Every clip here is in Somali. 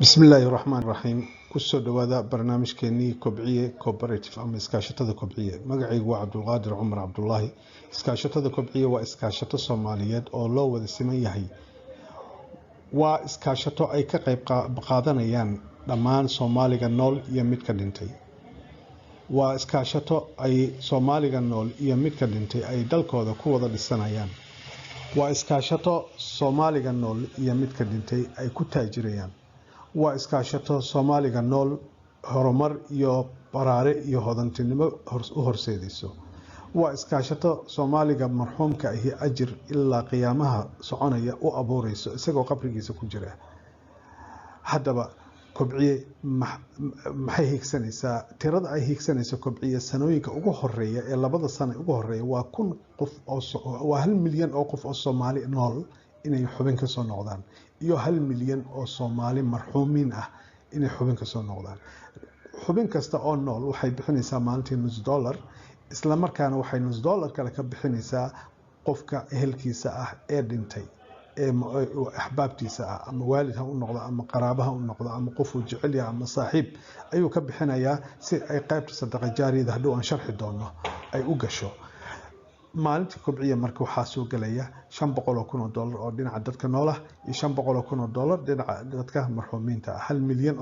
بسم الله الرحمن الرحيم كسو دوادا برنامج كيني كوبعية كوبريتيف أما إسكاشتة كوبعية مقعي وعبد القادر عمر عبد الله إسكاشتة كوبعية وإسكاشتة صوماليات أو لو وذا سميهي وإسكاشتة أي كقيب بقادنيان دمان صوماليغا نول يميد كدنتي وإسكاشتة أي صوماليغا نول يميد كدنتي أي دالكوذا كوذا للسنايان وإسكاشتة صوماليغا نول يميد كدنتي أي كتاجريان waa iskaashato Soomaaliga nool horumar iyo baraare iyo hodantinimo u horseedayso waa iskaashato Soomaaliga marxuumka ahi ajir ilaa qiyaamaha soconaya u abuurayso isagoo qabrigiisa ku jira hadaba kobciye maxay higsanaysaa tirada ay higsanayso kobciye sanooyinka ugu horeeya ee labada sano ugu horeeya waa 1,000 qof oo waa 1 milyan oo qof oo Soomaali nool inay xubin ka soo noqdaan iyo 1 milyan oo Soomaali marxuumiin ah inay xubin ka soo noqdaan xubin kasta oo nool waxay bixinaysaa maalintii $1 isla markaana waxay $1 kale ka bixinaysaa qofka ehelkiisa ah ee dhintay ee ahbaabtiisa ah ama waalid ha u noqdo ama qaraabaha u noqdo ama qof uu jecel yahay ama saaxiib ayuu ka bixinayaa si ay qaybta sadaqa jaariyada hadhow aan sharxi doono ay u gasho maalintii kobciye marka waxaa soo galaya $500,000 oo dhinaca dadka noolaha iyo $500,000 dhinaca dadka marxuumiinta ah $1 milyan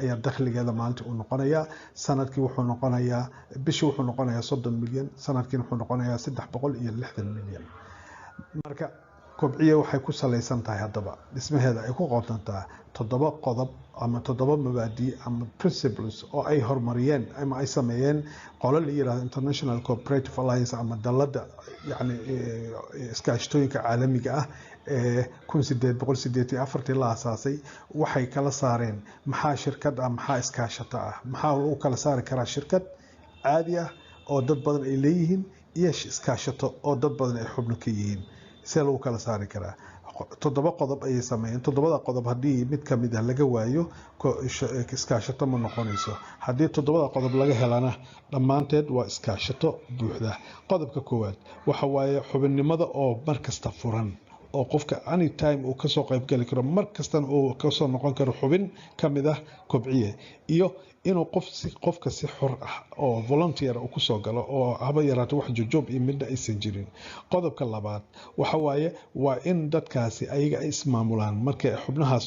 ayaa dakhligeeda maalintii uu noqonayaa sanadkii wuxuu noqonayaa bishii wuxuu noqonayaa 30 milyan sanadkii wuxuu noqonayaa 360 milyan marka kobciye waxay ku saleysan tahay hadaba dhismaheeda ay ku qotontaa 7 qodob ama 7 mabaadi ama principles oo ay horumariyeen ama ay sameeyeen qolo la yiraahdo International Cooperative Alliance ama dalada yani iskaashatooyinka caalamiga ah ee 1884 la asaasay waxay kala saareen maxaa shirkad ah maxaa iskaashato ah maxaa uu kala saari karaa shirkad caadi ah oo dad badan ay leeyihiin iyo iskaashato oo dad badan ay xubno ka yihiin si loo kala saari karaa 7 qodob ay sameeyeen 7 qodob hadii mid kamid ah laga waayo iskaashato ma noqonayso hadii 7 qodob laga helana dhamaanteed waa iskaashato buuxda qodobka koowaad waxa waaye xubinnimada oo markasta furan oo qofka anytime uu ka soo qayb gali karo markastana uu ka soo noqon karo xubin kamid ah kobciye iyo inuu qofka si xor ah oo volunteer uu ku soo galo oo haba yaraato wax jojob iyo midna aysan jirin qodobka labaad waxa waaye waa in dadkaasi ayaga ay ismaamulaan markay xubnaha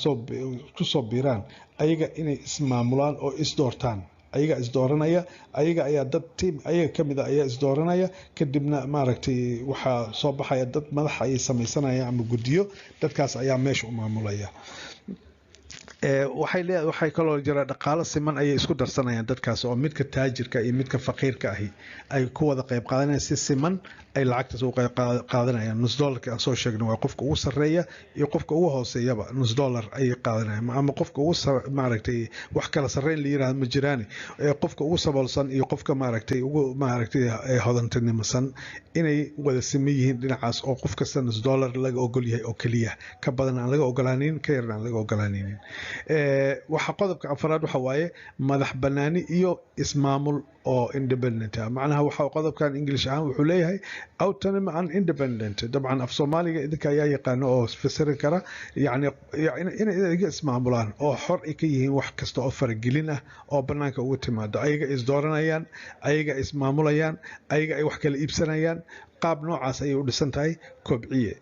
ku soo biiraan ayaga inay ismaamulaan oo isdoortaan ayaga isdooranaya ayaga ayaa dad team ayaga kamid ah ayaa isdooranaya kadibna maaragtay waxa soo baxaya dad madax ay sameysanayaan ama gudiyo dadkaas ayaa meesha u maamulaya waxay kaloo jira dhaqaale siman ay isku darsanayaan dadkaas oo midka taajirka iyo midka faqiirka ahi ay ku wada qayb qaadanayaan si siman ay lacagtaas u qayb qaadanayaan $1 aan soo sheegnay waa qofka ugu sareeya iyo qofka ugu hooseeyaba $1 ay qaadanayaan ama qofka ugu maaragtay wax kala sareyn la yiraahdo ma jiraan qofka ugu saboolsan iyo qofka maaragtay hodantinimsan inay wada simeeyeen dhinacaas oo qof kasta $1 laga ogol yahay oo kaliya ka badan aan laga ogolaanin ka yarna aan laga ogolaanin waxa qodobka afraad waxa waaye madax banaani iyo ismaamul oo independent macnaha waxa qodobkan English ahaan wuxuu leeyahay autonomy and independent dabcan af Soomaaliga idinka ayaa yaqaan oo fasiri kara yani inay ismaamulaan oo xor ay ka yihiin wax kasta oo faragelin ah oo banaanka ugu timaado ayaga is dooranayaan ayaga ismaamulayaan ayaga ay wax kala iibsanayaan qaab noocaas ay u dhisan tahay kobciye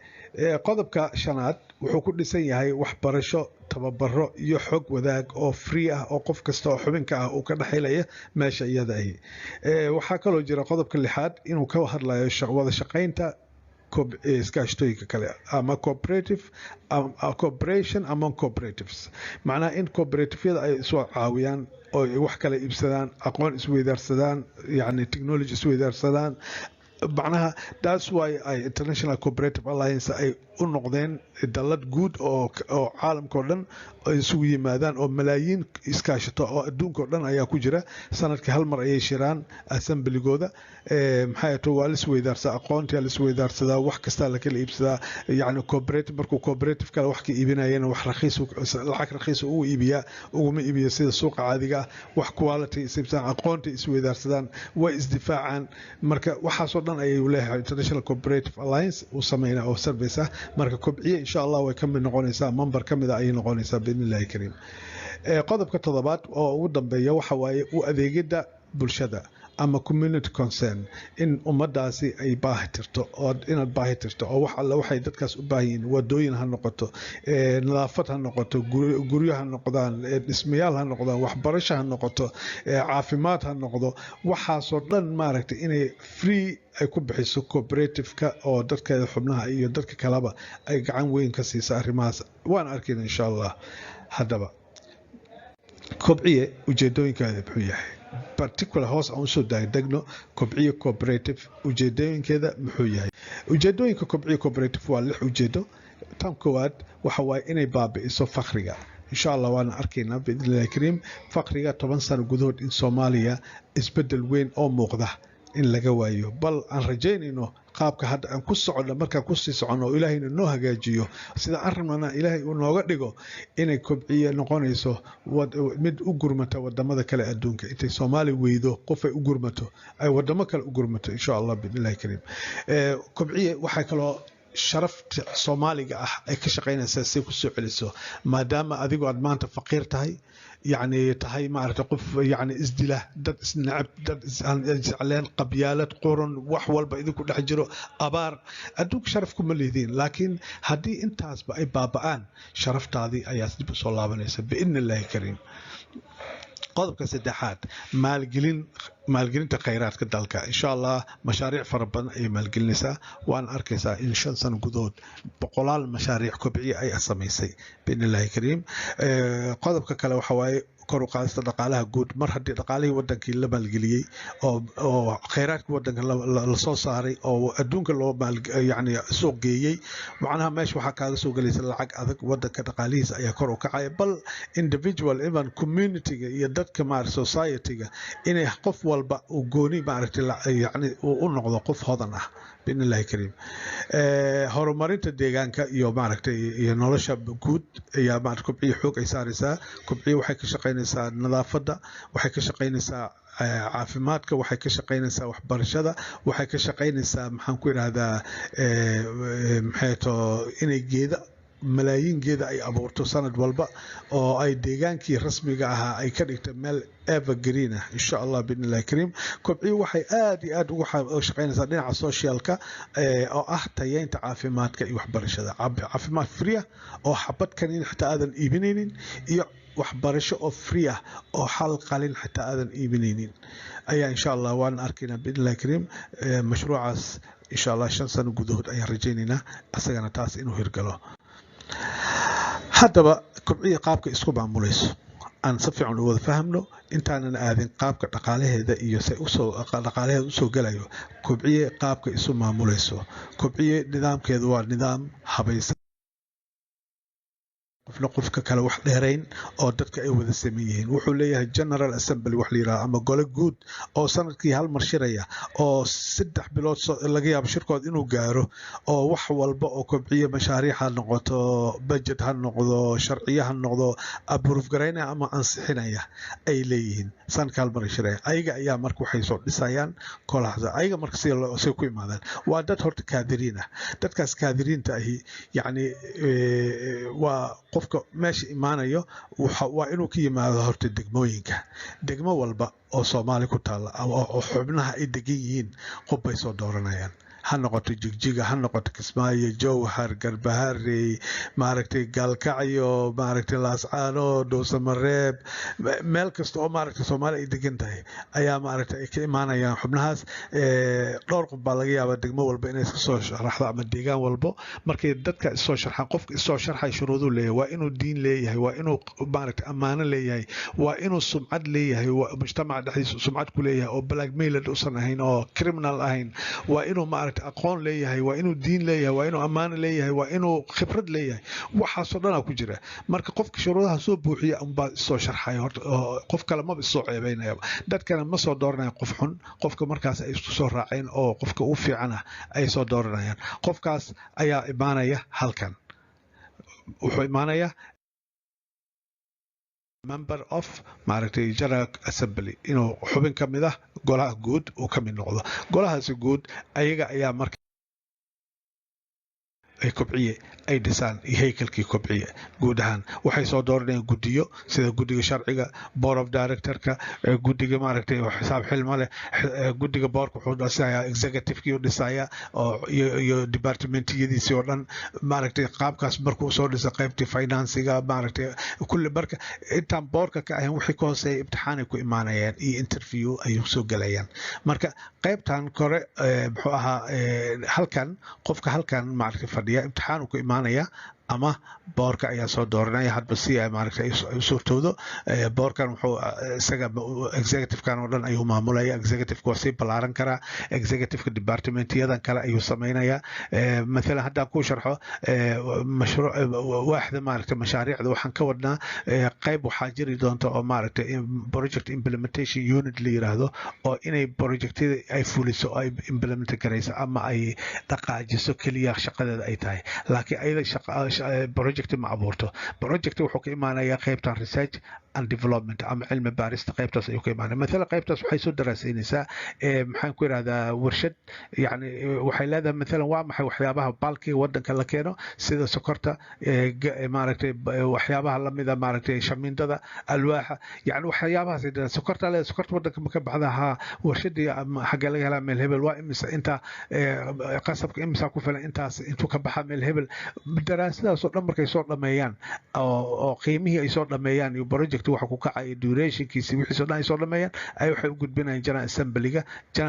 qodobka shanaad wuxuu ku dhisan yahay waxbarasho tababaro iyo xog wadaag oo free ah oo qof kasta oo xubinka ah uu ka dhaxeelaya meesha iyada ah waxa kaloo jira qodobka lixaad inuu ka hadlayo wada shaqeynta iskaashatooyinka kale ama cooperation among cooperatives macnaha in cooperative-yada ay soo caawiyaan oo wax kala iibsadaan aqoon isweydaarsadaan yani technology isweydaarsadaan macnaha that's why International Cooperative Alliance ay u noqdeen dalad guud oo caalamka oo dhan ay isugu yimaadaan oo malaayiin iskaashato oo adduunka oo dhan ayaa ku jira sanadkii hal mar ayay shiraan assembly-gooda maxay tahay waa la isweydaarsadaa aqoonta la isweydaarsadaa wax kasta la kala iibsadaa yani cooperative markuu cooperative kale wax ka iibinayana wax raqiis lacag raqiis uu iibiyaa uguma iibiyo sida suuqa caadiga wax quality isibsan aqoonta isweydaarsadaan way isdifaacaan marka waxaas oo dhan ayuu leeyahay International Cooperative Alliance uu sameeyay oo service ah marka kobciye insha Allah way ka mid noqonaysaa member ka mid ah ay noqonaysaa biidhnillaahi kariim qodobka toddobaad oo ugu dambeeya waxa waaye u adeegida bulshada ama community concern in ummadaasi ay baahi tirto oo inaad baahi tirto oo wax alla waxay dadkaas u baahan yihiin wadooyin ha noqoto nadaafad ha noqoto guryo ha noqdaan dhismayaal ha noqdaan waxbarasho ha noqoto caafimaad ha noqdo waxaasoo dhan maaragtay inay free ay ku bixiso cooperative-ka oo dadkeeda xubnaha iyo dadka kaleba ay gacan weyn ka siiso arrimahaas waan arkayna insha Allah haddaba kobciye ujeedooyinkeeda muxuu yahay particular hoos aan soo daagdegno kobciye cooperative ujeedooyinkeeda muxuu yahay ujeedooyinka kobciye cooperative waa 6 ujeedo tan koowaad waxa waaye inay baabi'iso faqriga insha Allah waan arkaynaa biidhnillaahi kariim faqriga 10 sano gudahood in Soomaaliya isbedel weyn oo muuqda in laga waayo bal aan rajaynayno qaabka hadda aan ku socono marka ku sii socono ilaahayna noo hagaajiyo sida arrimana ilaahay uu nooga dhigo inay kobciye noqonayso mid u gurmata wadamada kale adduunka intay Soomaali weydo qof ay u gurmato ay wadamo kale u gurmato insha Allah biidhnillaahi kariim kobciye waxa kale sharafta Soomaaliga ah ay ka shaqeynaysaa si ku soo celiso maadaama adigu aad maanta faqiir tahay يعني تهي ما أعرف قف يعني إزدله دد نعب دد علين قبيالات قرن وحول بإذا كل حجرو أبار أدوك شرفكم الذين لكن هدي أنت أي بابان شرفت هذه آيات صلى الله عليه وسلم بإذن الله كريم قضبك سدحات مالجلين تخيرات كدالك إن شاء الله مشاريع فربنا أي مالجلنسا وأن أركزا إن شاء الله جدود بقلال مشاريع كبعية أي أسميسي بإذن الله كريم قضبك كلا وحواي كرو قاعدة دقالها جود مر هدي دقالي ودنك اللي مالجلية أو خيرات ودنك الصوصاري أو أدونك اللي يعني سوق جيي معناها ماشي وحكى سوق اللي سلعك أذك ودنك دقاليس أي كرو كعاي بل individual even community يدك كمار society إنه قف والبا وجوني معرفة يعني ونقض قف هذا بإذن الله كريم هرمارينتا deegaanka iyo maaragtay iyo nolosha guud ayaa maaragtay kobciye xoog ay saaraysaa kobciye waxay ka shaqeynaysaa nadaafada waxay ka shaqeynaysaa caafimaadka waxay ka shaqeynaysaa waxbarashada waxay ka shaqeynaysaa maxaan ku yiraahdaa maxay to inay geeda malaayiin geeda ay abuurto sanad walba oo ay deegaankii rasmiga ahaa ay ka dhigto meel evergreen ah insha Allah biidhnillaahi kariim kobciye waxay aad iyo aad ugu shaqeynaysaa dhinaca socialka oo ah tayeynta caafimaadka iyo waxbarashada caafimaad free ah oo xabad kan in xitaa aadan iibinaynin iyo waxbarasho oo free ah oo xal qalin xitaa aadan iibinaynin ayaa insha Allah waan arkaynaa biidhnillaahi kariim mashruucaas insha Allah 5 sano gudahood ayaan rajaynaynaa asagana taas inuu hirgalo haddaba kobciye qaabka isku maamulayso aan si fiican u wada fahamno intaanan aadin qaabka dhaqaalaheeda iyo say dhaqaalaheeda usoo galayo kobciye qaabka isu maamulayso kobciye nidaamkeedu waa nidaam habaysan qofna qofka kale wax dheerayn oo dadka ay wada sameeyeen wuxuu leeyahay general assembly wax la yiraahdo ama gole guud oo sanadkii hal mar shiraya oo 3 bilood laga yaabo shirkood inuu gaaro oo wax walba oo kobciye mashaariic ha noqoto budget ha noqdo sharciye ha noqdo approve gareynaya ama ansixinaya ay leeyihiin sanadkii hal mar shiraya ayaga ayaa marka waxay soo dhisayaan kolaxda ayaga marka si ku imaadaan waa dad horta kaadiriin ah dadkaas kaadiriinta ahi yani waa qofka meesha imaanayo waa inuu ka yimaado horta degmo walba oo Soomaali ku taala oo xubnaha ay degan yihiin qof bay soo dooranayaan ha noqoto jigjiga ha noqoto Kismaayo Jowhar Garbaharey maaragtay Gaalkacyo maaragtay Laascaano Doorsamareeb meel kasta oo maaragtay Soomaali ay degan tahay ayaa maaragtay ay ka imaanayaan xubnahaas dhowr qof baa laga yaabaa degmo walba inay iska soo sharaxdo ama deegaan walba markay dadka soo sharxaan qofka soo sharxay shuruudo leeyahay waa inuu diin leeyahay waa inuu maaragtay amaano leeyahay waa inuu sumcad leeyahay waa mujtamac dhexdiisa sumcad ku leeyahay oo blackmail uusan ahayn oo criminal ahayn waa inuu maaragtay aqoon leeyahay waa inuu diin leeyahay waa inuu amaano leeyahay waa inuu khibrad leeyahay waxaas oo dhan ku jira marka qofka shuruudaha soo buuxiya amba soo sharxay horta qof kale ma soo ceebeynaya dadkana ma soo dooranay qof xun qofka markaas ay isku soo raaceen oo qofka u fiican ah ay soo dooranayaan qofkaas ayaa imaanaya halkan wuxuu imaanaya member of maaragtay general assembly inuu xubin ka mid ah golaha guud uu ka mid noqdo golahaasi guud ayaga ayaa marka ay kobciye ay dhisaan iyo haykalkii kobciye guud ahaan waxay soo dooranayaan guddiyo sida guddiga sharciga board of directorka guddiga maaragtay xisaab xilma leh guddiga boorka wuxuu dhisayaa executive-kii u dhisayaa iyo departmentiyadiisii oo dhan maaragtay qaabkaas markuu soo dhisa qaybtii financiga maaragtay kulli marka intaan boorka ka ahayn wixii ka hooseeya imtixaanay ku imaanayaan iyo interview ay soo galayaan marka qaybtan kore muxuu ahaa halkan qofka halkan maaragtay fadhiya imtixaan uu ku imaanaya ama boorka ayaa soo dooranaya hadba si ay maaragtay u suurtoodo boorkan wuxuu isaga executive-kan oo dhan ayuu maamulaya executive-ku waa sii ballaaran karaa executive-ka departmentyadan kale ayuu samaynayaa maalan haddaan kuu sharxo waaxda maaragtay mashaariicda waxaan ka wadnaa qayb waxaa jiri doonta oo maaragtay project implementation unit la yiraahdo oo inay projectyada ay fuliso oo ay implement garayso ama ay dhaqaajiso keliya shaqadeeda ay tahay laakiin ayada project ma abuurto project wuxuu ka imaanayaa qaybtan research and development ama cilmi baarista qaybtaas ayuu ka imaanaya مثلا qaybtaas waxay soo daraasaynaysaa maxaan ku yiraahdaa warshad yani waxay leedahay مثلا waa maxay waxyaabaha balkiga wadanka la keeno sida sokorta maaragtay waxyaabaha lamida maaragtay shamiindada alwaaxa yani waxyaabahaas ay sokorta le sokorta wadanka ma ka baxdaha warshadii xagga laga helaa meel hebel waa imisa inta qasabka imisa ku filan intaas intuu ka baxa meel hebel daraasadaas oo dhan markay soo dhameeyaan oo qiimihii ay soo dhameeyaan iyo project waxa ku kacay durationkiisa wixii soo dhan ay soo dhameeyaan ay waxay u gudbinayaan general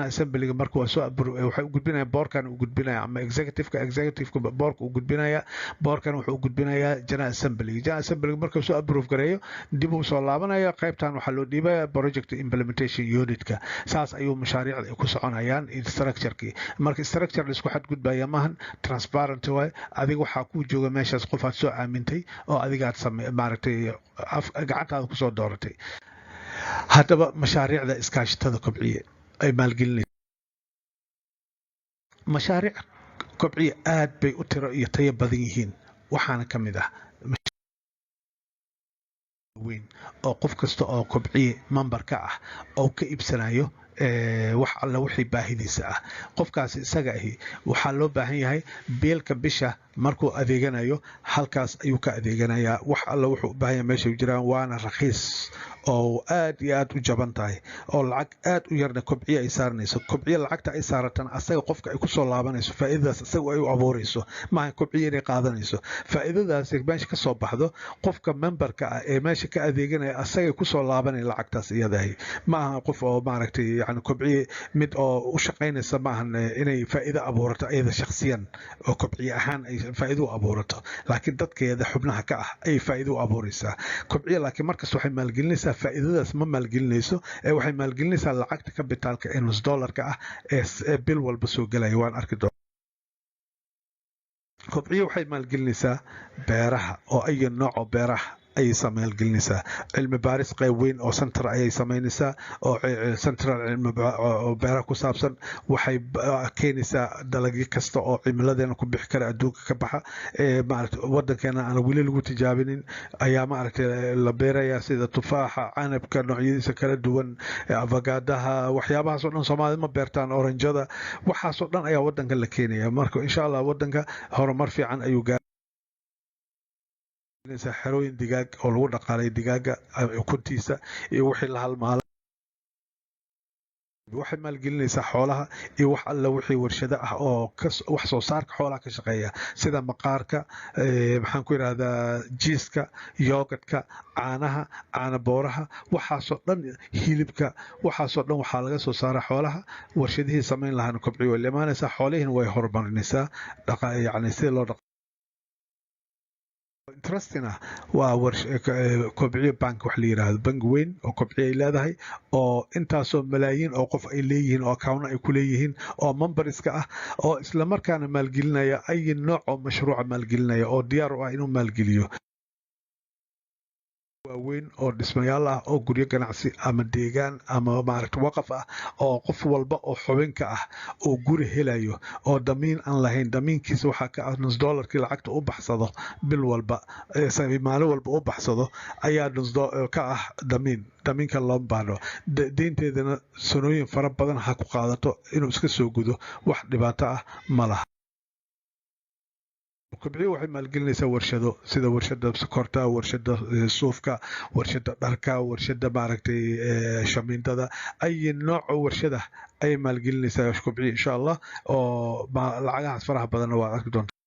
assemblyga markuu soo waxay u gudbinayaan boorkan u gudbinaya ama executive-ka boorka u gudbinaya boorkan wuxuu u gudbinayaa general assemblyga markuu soo approve gareeyo dib uu soo laabanaya qaybtan waxa loo dhiibaya project implementation unit-ka saas ayuu mashaariicda ku soconayaan structure-kii marka structure la isku xadgudbaya maahan transparent way adiga waxa ku jooga meeshaas qof aad soo aamintay oo adiga aad maaragtay gacantaada ku soo dooratay haddaba mashaariicda iskaashatada kobciye ay maalgelinaysa mashaariic kobciye aad bay u tiro iyo tayo badan yihiin waxaana ka mid ah weyn oo qof kasta oo kobciye member ka ah oo ka iibsanayo wax alla wixii baahidiisa ah qofkaasi isaga ahi waxaa loo baahan yahay biilka bisha markuu adeeganayo halkaas ayuu ka adeeganayaa wax alla wuxuu u baahan yahay meesha jiraan waana raqiis oo aad iyo aad u jaban tahay oo lacag aad u yarna kobciye ay saaranayso kobciye lacagta ay saaratan asaga qofka ay ku soo laabanayso faa'iidadaas asaga ay u abuurayso maaha kobciye inay qaadanayso faa'iidadaas meesha ka soo baxdo qofka memberka ah ee meesha ka adeeganaya asaga ku soo laabanay lacagtaas iyadahay maaha qof oo maaragtay yani kobciye mid oo u shaqaynaysa maahan inay faa'iido abuurato iyada shakhsiyan oo kobciye ahaan ay faa'iido u abuurato laakiin dadkeeda xubnaha ka ah ay faa'iido u abuuraysaa kobciye laakiin markas waxay maalgelinaysaa faa'iidadaas ma maalgelinayso waxay maalgelinaysaa lacagta kabitaalka ee nus dollarka ah ee bil walba soo galaya waan arki doonaa kobciye waxay maalgelinaysaa beeraha oo ay nooc oo beeraha ay maalgelinaysaa cilmi baaris qayb weyn oo center ayay samaynaysaa oo central cilmi oo beeraha ku saabsan waxay keenaysaa dalagyo kasta oo cimiladeena ku bixi kara adduunka ka baxa maaragtay wadankeena aan weli lagu tijaabinin ayaa maaragtay la beerayaa sida tufaaxa canabka noocyadiisa kala duwan avagaadaha waxyaabahaas oo dhan Soomaalida ma beertaan oranjada waxaas oo dhan ayaa wadanka la keenaya marka insha Allah wadanka horumar fiican ayuu xerooyin digaag oo lagu dhaqaalay digaaga ukuntiisa iyo wixii la halmaala waxay maalgelinaysaa xoolaha iyo wax alla wixii warshado ah oo wax soo saarka xoolaha ka shaqeeya sida maqaarka maxaan ku yiraahdaa jiiska yogurtka caana booraha waxaasoo dhan hilibka waxaasoo dhan waxaa laga soo saaraa xoolaha warshadihii samayn lahaana kobciyo way imaanaysaa xoolihiina way horumarinaysaa yani sida loo interesting waa kobciye bank wax la yiraahdo bank weyn oo kobciye ay leedahay oo intaasoo malaayiin oo qof ay leeyihiin oo account ay ku leeyihiin oo memberska ah oo isla markaana maalgelinaya ay nooc oo mashruuc maalgelinaya oo diyaar u ah inuu maalgeliyo waaweyn oo dhismayaal ah oo guryo ganacsi ama deegaan ama maaragta waqaf ah oo qof walba oo xubinka ah oo guri helayo oo damiin aan lahayn damiinkiisa waxaa ka ah nus doolarkii lacagta u baxsado bil walba maalin walba u baxsado ayaa ka ah damiinka loo baahno deynteedana sanooyin fara badan ha ku qaadato inuu iska soo gudo wax dhibaato ah ma laha kobciyo waxay maalgelinaysaa warshado sida warshada sokorta warshada suufka warshada dharka warshada maaragtay shamiindada ay nooc warshada ay maalgelinaysaa kobciyo insha Allah oo lacagahaas faraha badan waa arki doontaa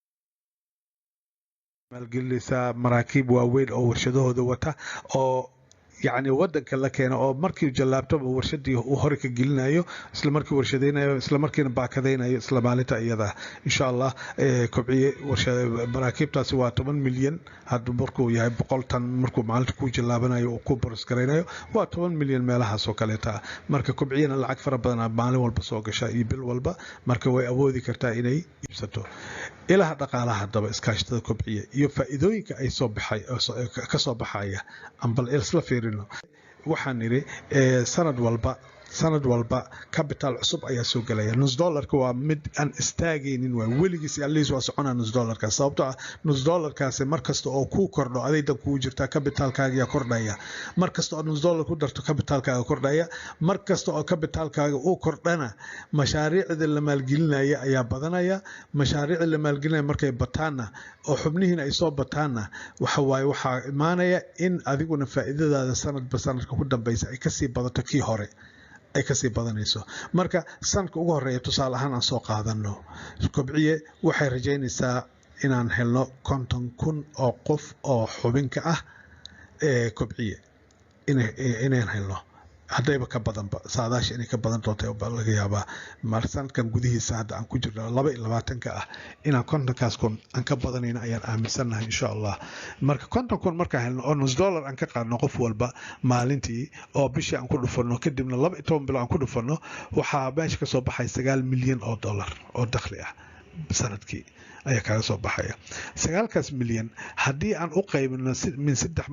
maalgelinaysaa maraakiib waaweyn oo warshadahooda wata oo يعني ودنك la keeno oo markii jalaabtaba warshadii uu hore ka gelinayo isla markii warshadeynayo isla markiina baakadeynayo isla maalinta iyada insha Allah kobciye warshada maraakiibtaasi waa 10 milyan hadda markuu yahay 100 tan markuu maalinta ku jalaabanayo oo ku boros gareynayo waa 10 milyan meelahaas oo kale taa marka kobciyana lacag fara badan maalin walba soo gasha iyo bil walba marka way awoodi kartaa inay iibsato ilaha dhaqaalaha daba iskaashtada kobciye iyo faa'iidooyinka ay soo baxay ka soo baxaya ambal isla fiirino waxaan niri sanad walba capital cusub ayaa soo galaya nus doolarka waa mid aan istaagaynin waa weligiis aliis waa soconaa nus doolarka sababtoo ah nus doolarkaasi markasta oo ku kordho adayda kugu jirta capitalkaaga kordhaya markasta oo nus doolar ku darto capitalkaaga kordhaya markasta oo capitalkaaga uu kordhana mashaariicda la maalgelinaya ayaa badanaya mashaariicda la maalgelinaya markay bataana oo xubnihiina ay soo bataana waxa imaanaya in adiguna faa'iidadaada sanadba sanadka ku dambaysa ay ka sii badato kii hore ay ka sii badanayso marka sanadka ugu horeeya tusaale ahaan aan soo qaadano kobciye waxay rajaynaysaa inaan helno 50,000 oo qof oo xubinka ah kobciye inaan helno haddayba ka badanba saadaasha inay ka badan doonto laga yaabaa mar sanadkan gudihiisa hadda aan ku jirno 22 ah inaan 50kaas kun aan ka badanayna ayaan aaminsanahay insha Allah marka 50 kun marka helno oo nus dollar aan ka qaadno qof walba maalintii oo bishii aan ku dhufano kadibna 12 bil aan ku dhufano waxa meesha ka soo baxay 9 milyan oo dollar oo dakhli ah sanadkii ayaa kaga soo baxaya 9 milyan haddii aan u qaybino min 3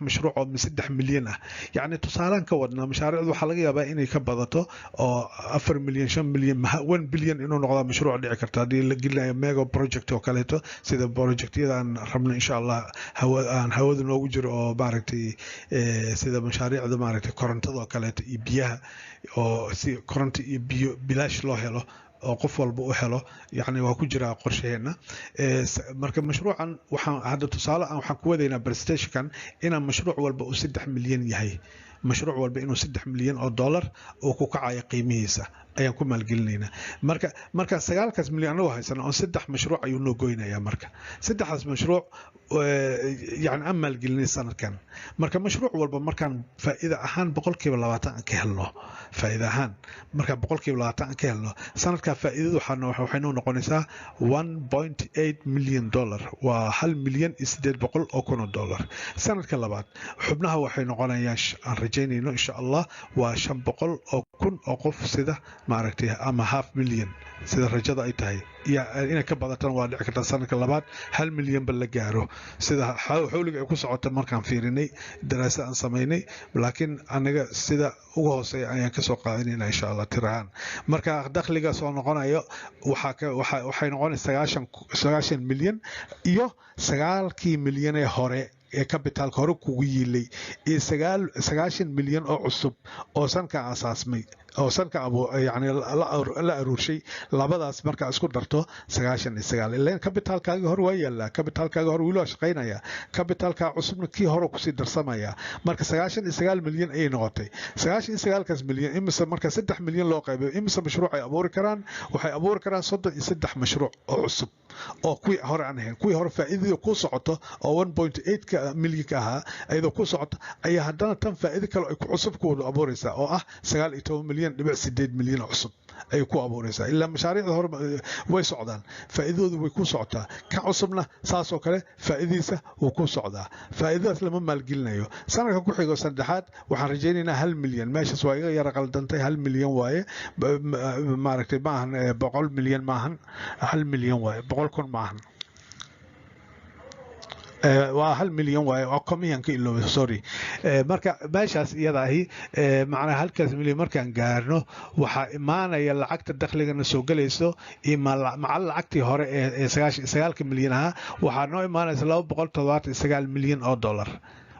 mashruuc oo min 3 milyan ah yani tusaalaan ka wadnaa mashaariicdu waxa laga yaabaa inay ka badato oo 4 milyan 5 milyan 1 bilyan inuu noqdo mashruuc dhici karta haddii la gelinayo mega project oo kaleeto sida projectyada aan rabno insha Allah hawada noogu jiro oo maaragtay sida mashaariicda maaragtay korontada oo kaleeto iyo biyaha oo si koronto iyo biyo bilaash loo helo oo qof walba u helo yani waa ku jira qorsheena marka mashruucan waxaan hadda tusaale aan waxaan ku wadaynaa presentationkan inaan mashruuc walba uu 3 milyan yahay mashruuc walba inuu 3 milyan oo dollar oo ku kacayo qiimihiisa ayaan ku maalgelinaynaa marka 9 milyan anagoo haysana oo 3 mashruuc ayuu noo goynayaa marka 3 mashruuc yani aan maalgelinay sanadkan marka mashruuc walba markaan faa'iido ahaan 20% aan ka helno faa'iido ahaan marka 20% aan ka helno sanadka faa'iidadu waxay noo noqonaysaa 1.8 milyan dollar waa 1 milyan 800 oo kun oo dollar sanadka labaad xubnaha waxay noqonayaan aan rajaynayno insha Allah waa 500 oo kun oo qof sida maaragtay ama half milyan sida rajada ay tahay inay ka badatan waa dhici kartaa sanadka labaad 1 milyan bal la gaaro sida xawliga ay ku socota markaan fiirinay daraasad aan sameynay laakiin anaga sida ugu hooseeya ayaan ka soo qaadanaynaa insha Allah tiraan marka dakhliga soo noqonayo waxay noqonaysaa 90 milyan iyo 9 milyan ee hore ee capitalka hore kugu yiilay iyo 9 milyan oo cusub oo sanka asaasmay oo sanka yani la aruurshay labadaas marka isku darto 99 ilaa capitalkaaga hore waa yaala capitalkaaga hore wuu shaqeynaya capitalka cusubna kii hore ku sii darsamaya marka 99 milyan ay noqotay 99 milyan imisa marka 3 milyan loo qaybiyo imisa mashruuc ay abuuri karaan waxay abuuri karaan 33 mashruuc oo cusub oo kuwii hore aan ahayn kuwii hore faa'iidada ku socoto oo 1.8 milyan ka ahaa ayadoo ku socoto ayaa haddana tan faa'iido kale ay ku cusub ku abuuraysaa oo ah 19 milyan 8 milyan cusub ay ku abuuraysaa ilaa mashaariicda hore way socdaan faa'iidadu way ku socotaa ka cusubna saas oo kale faa'iidiisa uu ku socdaa faa'iidadaas lama maalgelinayo sanadka ku xigo saddexaad waxaan rajaynaynaa 1 milyan meeshaas waa iga yara qaldantay 1 milyan waaye maaragtay maahan 100 milyan maahan 1 milyan waaye 100 kun maahan waa 1 milyan waaye oo commiyanka iloobe sorry marka meeshaas iyada ahi macnaha halkaas milyan markaan gaarno waxaa imaanaya lacagta dakhligana soo galayso iyo macal lacagtii hore ee 99 milyan ahaa waxaa noo imaanaysa 279 milyan oo dollar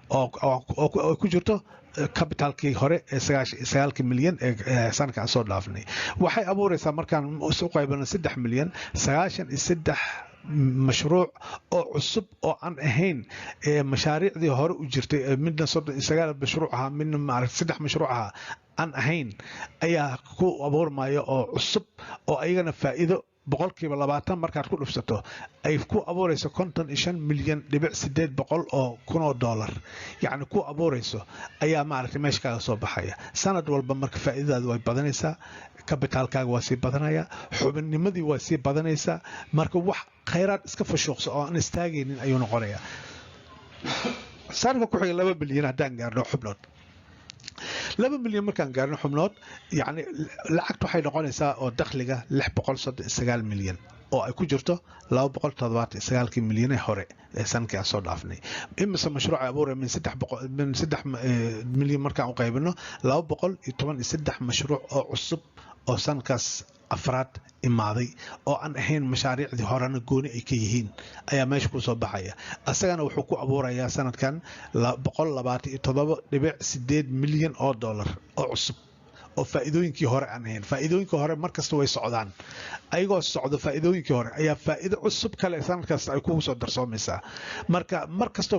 oo ku jirto capitalkii hore ee 99 milyan ee sanadkan soo dhaafnay waxay abuuraysaa markaan u qaybano 3 milyan 93 مشروع أو عصب أو عن أهين مشاريع ذي هرو جرتي من صد سجال مشروعها من معرف سدح مشروعها عن أهين أي كو أبور ما أو عصب أو أيجنا فائدة بقول كي بلاباتن مركز كل فسته أي كو أبوريسو كونتن إشان مليون لبع سداد بقول أو كونو دولار يعني كو أبوريسو أي معرف ماشي كذا صوب حياة سند والبمرك فائدة ذوي بدنيسا كابيتال كاغ واسي بدنايا xubinnimadii waa sii badanaysaa marka wax khayraad iska fashuuqso oo aan istaagaynin ayuu noqonayaa sanadka ku xiga 2 bilyan hadaan gaarno xubnood 2 milyan markaan gaarno xubnood yani lacagtu waxay noqonaysaa oo dakhliga 639 milyan oo ay ku jirto 279 milyan ee hore ee sanadkii aan soo dhaafnay imisa mashruuc abuuray min 3 milyan markaan u qaybino 213 mashruuc oo cusub oo sanadkaas afraad imaaday oo aan ahayn mashaariicdii horena gooni ay ka yihiin ayaa meesha ku soo baxaya asagana wuxuu ku abuurayaa sanadkan 127.8 milyan oo dollar oo cusub oo faa'iidooyinkii hore aan ahayn faa'iidooyinkii hore markasta way socdaan ayagoo socdo faa'iidooyinkii hore ayaa faa'iido cusub kale sanadkaas ay kugu soo darsoomaysaa marka markasta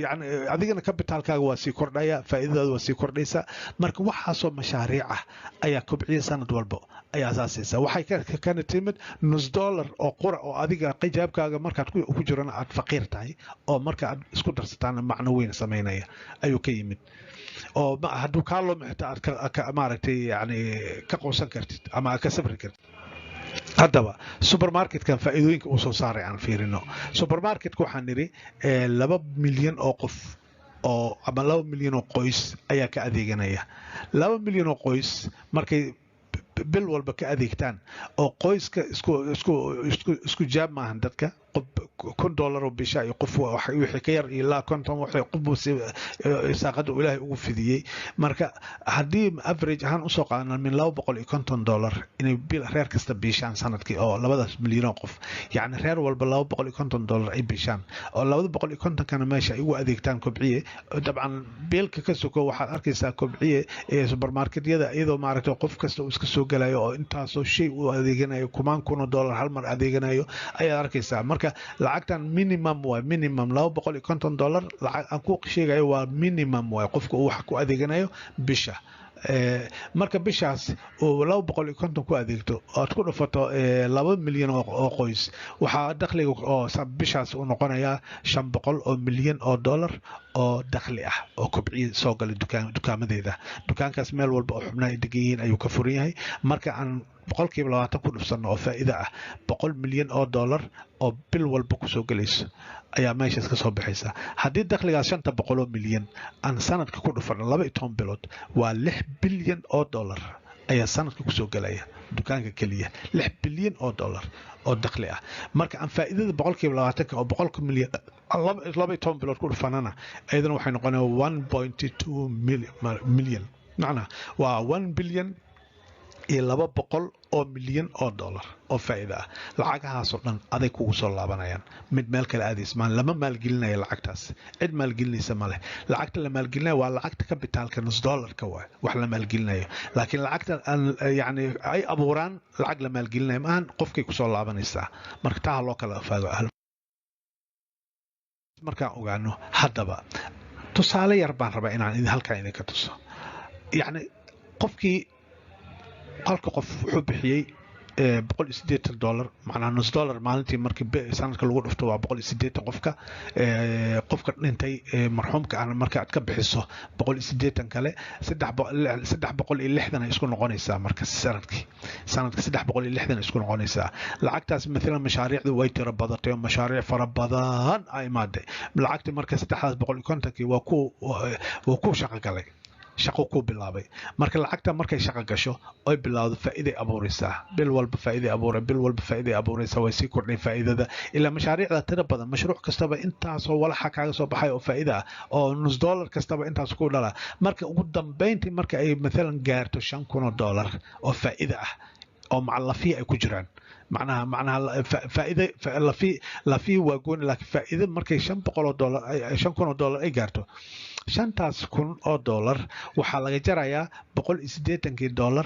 yani adigana capitalkaaga waa sii kordhaya faa'iidadaada waa sii kordhaysa marka waxaasoo mashaariic ah ayaa kobciya sanad walba ayaa asaasaysa waxay kana timid nus dollar oo qura oo adiga qijaabkaaga markaad ku jirana aad faqiir tahay oo marka aad isku darsataan macno weyn sameynaya ayuu ka yimid oo hadduu kaa loo mixta aad maaragtay yani ka qoonsan kartid ama aad ka safri kartid haddaba supermarketkan faa'iidooyinka uu soo saaray aan fiirino supermarketka waxaan nidhi 2 milyan oo qof oo ama 2 milyan oo qoys ayaa ka adeeganaya 2 milyan oo qoys markay bil walba ka adeegtaan oo qoyska isku jaab maahan dadka $1 oo bisha iyo qof wixii ka yar ilaa konton waxay qof saaqada ilaahay ugu fidiyay marka hadii average ahaan u soo qaadana min $250 inay bil reer kasta bishaan sanadkii oo 2 milyan oo qof yani reer walba $250 ay bishaan oo 250 kana meesha ay ugu adeegtaan kobciye dabcan biilka ka soo waxaad arkaysaa kobciye ee supermarketyada iyadoo maaragtay qof kasta uu iska soo galayo oo intaasoo shay uu adeeganayo $1000 hal mar adeeganayo ayaa arkaysaa marka lacagtan minimum waa minimum $250 lacag aan ku sheegayo waa minimum waa qofka uu wax ku adeeganayo bisha marka bishaas oo 250 ku adeegto oo ku dhafato 2 milyan oo qoys waxa dakhliga oo bishaas uu noqonayaa 500 oo milyan oo dollar oo dakhli ah oo kobciye soo galay dukaamadeeda dukaankaas meel walba oo xubnaha degayiin ayuu ka furan yahay marka aan 20% ku dhufsano oo faa'iido ah 100 milyan oo dollar oo bil walba ku soo galayso ayaa meeshaas ka soo baxaysa haddii dakhligaas 500 milyan aan sanadka ku dhufano 12 bilood waa 6 bilyan oo dollar ayaa sanadka ku soo galaya dukaanka kaliya 6 bilyan oo dollar oo dakhli ah marka aan faa'iidada 20% oo 100 milyan 12 bilood ku dhufanana ayadana waxay noqonaysaa 1.2 milyan macna waa 1 bilyan iyo 200 oo milyan oo dollar oo faa'iido ah lacagahaas oo dhan aday kugu soo laabanayaan mid meel kale aadis maan lama maalgelinayo lacagtaas cid maalgelinaysa ma leh lacagta la maalgelinayo waa lacagta capitalka nus dollarka waa wax la maalgelinayo laakiin lacagta yani ay abuuraan lacag la maalgelinayo maahan qofkay ku soo laabanaysaa marka taa loo kala faago markaan ogaano haddaba tusaale yar baan rabaa inaan halkan idinka tuso yani qofkii halka qof wuxuu bixiyay $180 macnaa nus dollar maalintii markii sanadka lagu dhufto waa 180 qofka dhintay marxuumka aan marka aad ka bixiso 180 kale 360 ay isku noqonaysaa marka sanadka 360 isku noqonaysaa lacagtaas mesela mashaariicdu way tira badatay mashaariic fara badan ay maaday lacagta marka 350 waa ku shaqo galay shaqo ku bilaabay marka lacagta markay shaqo gasho oy bilowdo faa'iiday abuuraysaa bil walba faa'iiday abuuraysaa way sii kordhay faa'iidada ilaa mashaariicda tira badan mashruuc kastaba intaasoo walaxa kaaga soo baxay oo faa'iida ah oo nus dollar kastaba intaas ku dhala marka ugu dambeyntii marka ay maalan gaarto $5,000 oo faa'iida ah oo macallafii ay ku jiraan معناها فائدة لفي واجون لكن فائدة مركي $500 أي جارتو $5,000 وحلا جرايا بقول $80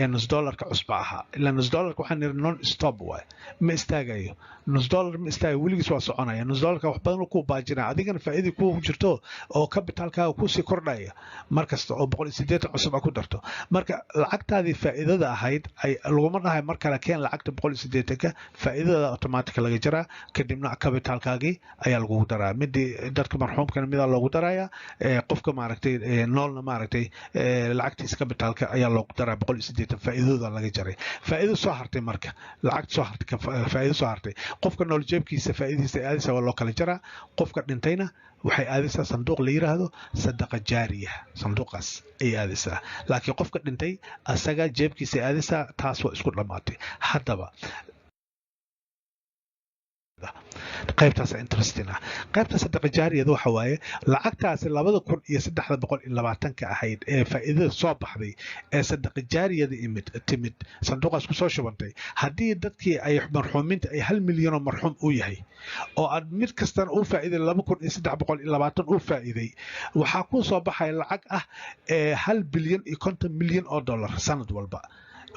نص دولار كعصبها إلا نص دولار كوحنا نون ستوب واي ما استاجيو نص دولار ما استاجي ولي سوا صعنا يعني نص دولار كوحنا كو باجنا عادي كان فائدة كو جرتو أو كابيتال كا كو سيكورنايا مركز أو بقول سيدات عصبها كو درتو مركز العقد هذه فائدة ده هيد أي الومرنا هاي مركز لكن العقد بقول سيداتك فائدة أوتوماتيك لقى جرا كدمنا كابيتال كاجي أي الجو درا مدي درك مرحوم كان مدى الجو درايا قفك معركتي نول معركتي العقد كابيتال كا أي الجو درا بقول سيدات faa'iidada laga jaray faa'iido soo hartay marka lacag soo hartay faa'iido soo hartay qofka nool jeebkiisa faa'iidadiisa aadaysa waa loo kala jaraa qofka dhintayna waxay aadaysaa sanduuq la yiraahdo sadaqa jaariya sanduuqaas ay aadaysaa laakiin qofka dhintay asaga jeebkiisa aadaysaa taas waa isku dhamaatay haddaba qaybtaas interesting ah qaybta sadaqa jaariyada waxa waaye lacagtaas 2320 ka ahayd ee faa'iidada soo baxday ee sadaqa jaariyada timid sanduuqaas ku soo shubantay hadii dadkii ay marxuuminta ay 1 milyan oo marxuum u yahay oo aad mid kastan u faa'iiday 2320 u faa'iiday waxa ku soo baxay lacag ah 1 bilyan iyo 50 milyan oo dollar sanad walba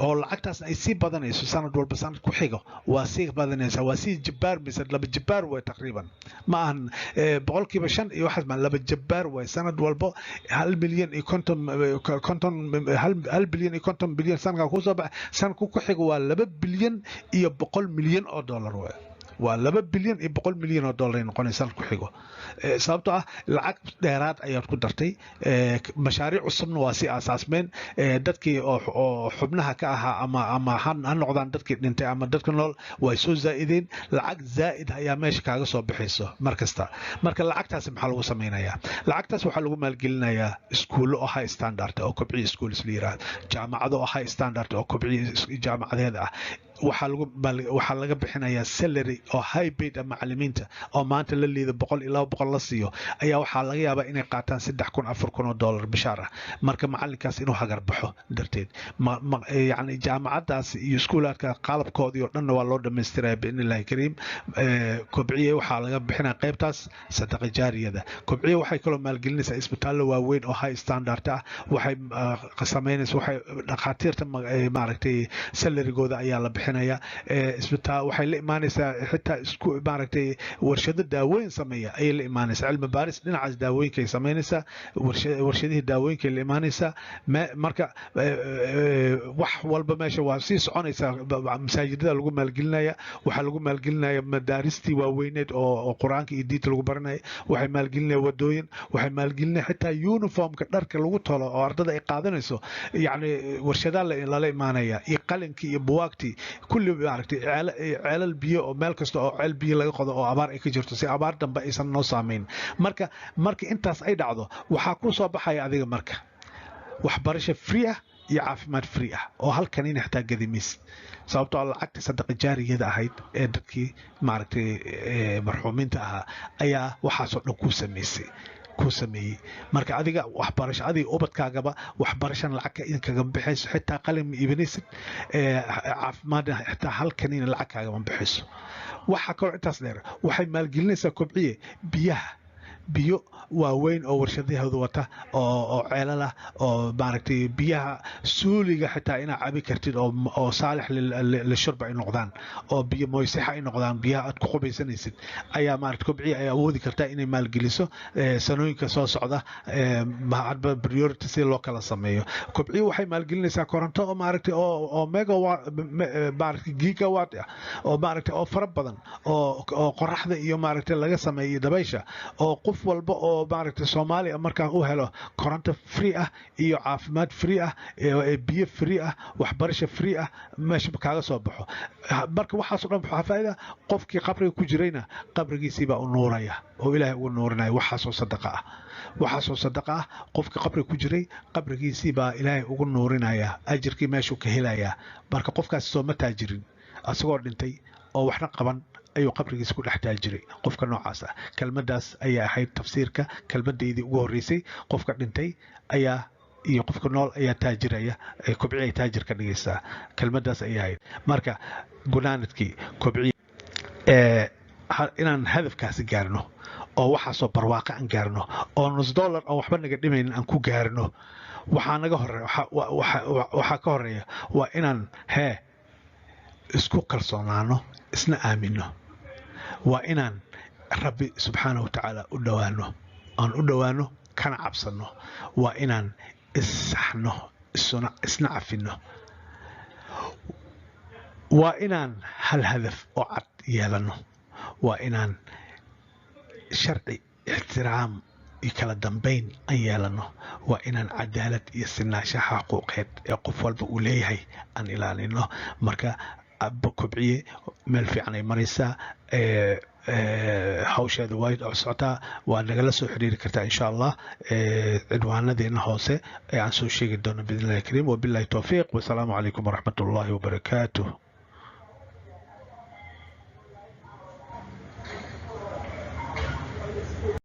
oo lacagtaas ay sii badanayso sanad walba sanad ku xigo waa sii badanaysa waa sii jabbaar mise laba jabbaar way taqriiban ma ahan boqolkiiba 5 iyo waxaas ma laba jabbaar way sanad walba 1 bilyan iyo 50 bilyan sanadka ku soo bax sanadku ku xigo waa 2 bilyan iyo 100 milyan oo dollar way waa 2 bilyan iyo 100 milyan oo dollar noqonaysa ku xigo sababtoo ah lacag dheeraad ayaad ku dartay mashaariic cusubna waa si asaasmeen dadkii oo xubnaha ka ahaa ama han noqdaan dadkii dhintay ama dadka nool way soo zaa'ideen lacag zaa'id ayaa meesha kaaga soo bixayso markasta marka lacagtaas maxaa lagu sameeyaa lacagtaas waxaa lagu maalgelinayaa iskuulo oo high standard oo kobciya schools la yiraahdo jaamacado oo high standard oo kobciya jaamacadeeda ah waxaa laga bixinayaa salary oo high paid macallimiinta oo maanta la liido 100 ilaa 200 la siiyo ayaa waxaa laga yaabaa inay qaataan $3,000-4,000 bishaar ah marka macallinkaas inuu hagar baxo darteed yani jaamacadaas iyo iskuulaadka qalabkoodii oo dhan waa loo dhameystiraa biidhnillaahi kariim kobciye waxaa laga bixinaa qaybtaas sadaqa jaariyada kobciye waxay kaloo maalgelinaysaa isbitaallo waaweyn oo high standard ah waxay sameynaysaa waxay dhakhaatiirta maaragtay salarigooda ayaa la isbitaal waxay la imaanaysaa xitaa isku maaragtay warshado daawooyin sameeya ay la imaanaysaa cilmi baaris dhinacaas daawooyinka ay sameynaysaa warshadihii daawooyinka ay la imaanaysaa marka wax walba meesha waa sii soconaysaa masaajidada lagu maalgelinaya waxaa lagu maalgelinaya madaaristii waaweyneed oo qur-aanka iyo diinta lagu baranaya waxay maalgelinaya wadooyin waxay maalgelinaya xitaa uniformka dharka lagu tolo oo ardada ay qaadanayso yacni warshadaa lala imaanaya iyo qalinkii iyo buwaagtii kulli maaragtay ceelal biyo oo meel kasta oo ceel biyo laga qodo oo abaar ay ka jirto si abaar dambe aysan noo saameyn marka intaas ay dhacdo waxaa ku soo baxaya adiga marka waxbarasho free ah iyo caafimaad free ah oo halkan in xitaa gadimis sababtoo lacagta sadaqa jaariyada ahayd ee dadkii maaragtay marxuuminta ahaa ayaa waxaasoo dhan ku sameeyey marka adiga waxbarasho adiga ubadkaagaba waxbarashan lacag in kaga bixayso xitaa qalin iibinaysid caafimaad xitaa halkan in lacag kaga bixayso waxa kaloo intaas dheer waxay maalgelinaysaa kobciye biyo waaweyn oo warshadahooda wata oo ceelal ah oo maaragtay biyaha suuliga xitaa inaad cabi kartid oo saalix lishurba ay noqdaan oo biyo moysaxa ay noqdaan biyaha aad ku qubaysanaysid ayaa maaragtay kobciye ay awoodi kartaa inay maalgeliso sanooyinka soo socda hadba priority si loo kala sameeyo kobciye waxay maalgelinaysaa koronto oo maaragtay oo megawatt maaragtay gigawatt oo maaragtay oo fara badan oo qoraxda iyo maaragtay laga sameeyo dabaysha oo qof qof walba oo maaragtay Soomaali markaan u helo koronto free ah iyo caafimaad free ah biyo free ah waxbarasho free ah meesha kaaga soo baxo marka waxaas oo dhan waxa faa'iido qofkii qabriga ku jirayna qabrigiisii baa u nuuraya oo Ilaahay ugu nuurinaya waxaas oo sadaqa ah qofkii qabriga ku jiray qabrigiisii baa Ilaahay ugu nuurinaya ajirkii meeshuu ka helaya marka qofkaas soo ma taajirin asagoo dhintay oo waxna qaban ayuu qabrigiisa ku dhex taajiray qofka noocaas ah kelmadaas ayaa ahayd tafsiirka kelmadeedii ugu horeysay qofka dhintay ayaa iyo qofka nool ayaa taajiraya kobciya taajirka dhigaysa kelmadaas ayaa ahayd marka gunaanadkii kobciya inaan hadafkaasi gaarno oo waxaasoo barwaaqo aan gaarno oo $1 oo waxba naga dhimaynin aan ku gaarno waxaa ka horeeya waa inaan isku kalsoonaano isna aamino waa inaan rabbi subxaanahu wa tacaala u dhowaano kana cabsano waa inaan issaxno isna cafino waa inaan hal hadaf oo cad yeelano waa inaan sharci ixtiraam iyo kala dambayn aan yeelano waa inaan cadaalad iyo sinaanshaha xuquuqeed ee qof walba uu leeyahay aan ilaalino marka kobciye meel fiican ay maraysaa hawsheeda way socotaa waa nagala soo xiriiri kartaa insha Allah cinwaanadeena hoose ee aan soo sheegi doono bidnillaahi kariim wabillahi tawfiiq wasalaamu calaykum waraxmatullaahi wabarakaatuh